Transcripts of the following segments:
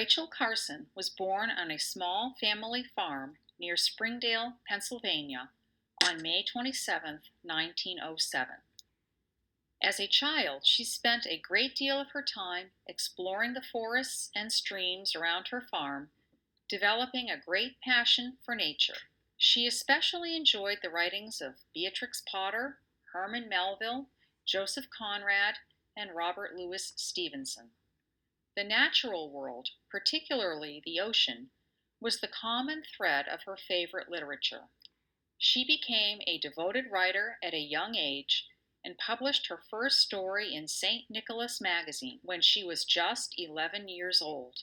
Rachel Carson was born on a small family farm near Springdale, Pennsylvania, on May 27, 1907. As a child, she spent a great deal of her time exploring the forests and streams around her farm, developing a great passion for nature. She especially enjoyed the writings of Beatrix Potter, Herman Melville, Joseph Conrad, and Robert Louis Stevenson. The natural world, particularly the ocean, was the common thread of her favorite literature. She became a devoted writer at a young age and published her first story in St. Nicholas magazine when she was just 11 years old.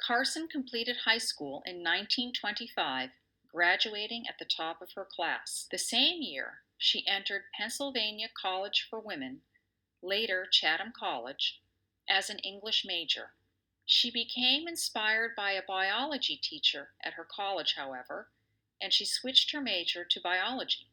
Carson completed high school in 1925, graduating at the top of her class. The same year, she entered Pennsylvania College for Women, later Chatham College, as an English major. She became inspired by a biology teacher at her college, however, and she switched her major to biology.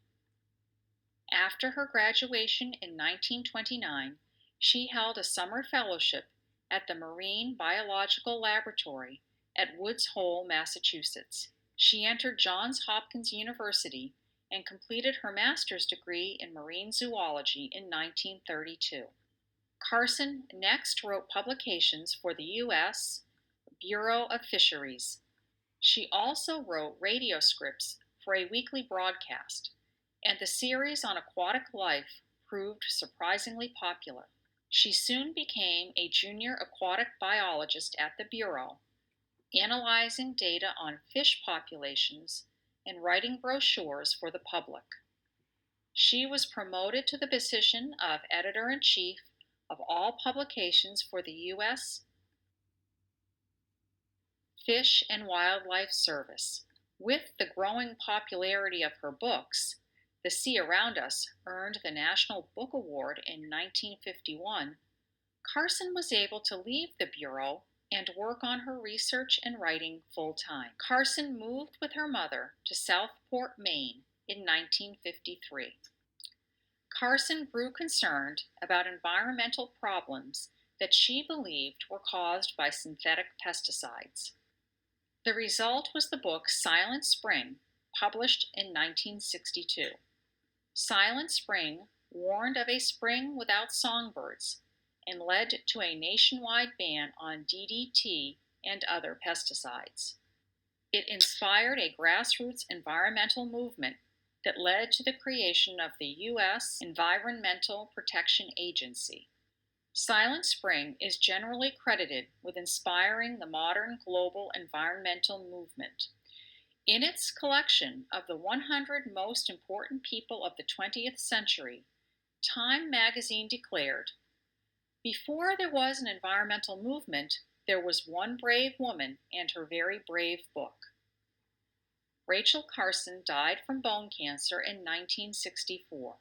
After her graduation in 1929, she held a summer fellowship at the Marine Biological Laboratory at Woods Hole, Massachusetts. She entered Johns Hopkins University and completed her master's degree in marine zoology in 1932. Carson next wrote publications for the U.S. Bureau of Fisheries. She also wrote radio scripts for a weekly broadcast, and the series on aquatic life proved surprisingly popular. She soon became a junior aquatic biologist at the Bureau, analyzing data on fish populations and writing brochures for the public. She was promoted to the position of editor-in-chief of all publications for the U.S. Fish and Wildlife Service. With the growing popularity of her books, The Sea Around Us earned the National Book Award in 1951. Carson was able to leave the Bureau and work on her research and writing full-time. Carson moved with her mother to Southport, Maine in 1953. Carson grew concerned about environmental problems that she believed were caused by synthetic pesticides. The result was the book Silent Spring, published in 1962. Silent Spring warned of a spring without songbirds and led to a nationwide ban on DDT and other pesticides. It inspired a grassroots environmental movement that led to the creation of the U.S. Environmental Protection Agency. Silent Spring is generally credited with inspiring the modern global environmental movement. In its collection of the 100 most important people of the 20th century, Time magazine declared, "Before there was an environmental movement, there was one brave woman and her very brave book." Rachel Carson died from bone cancer in 1964.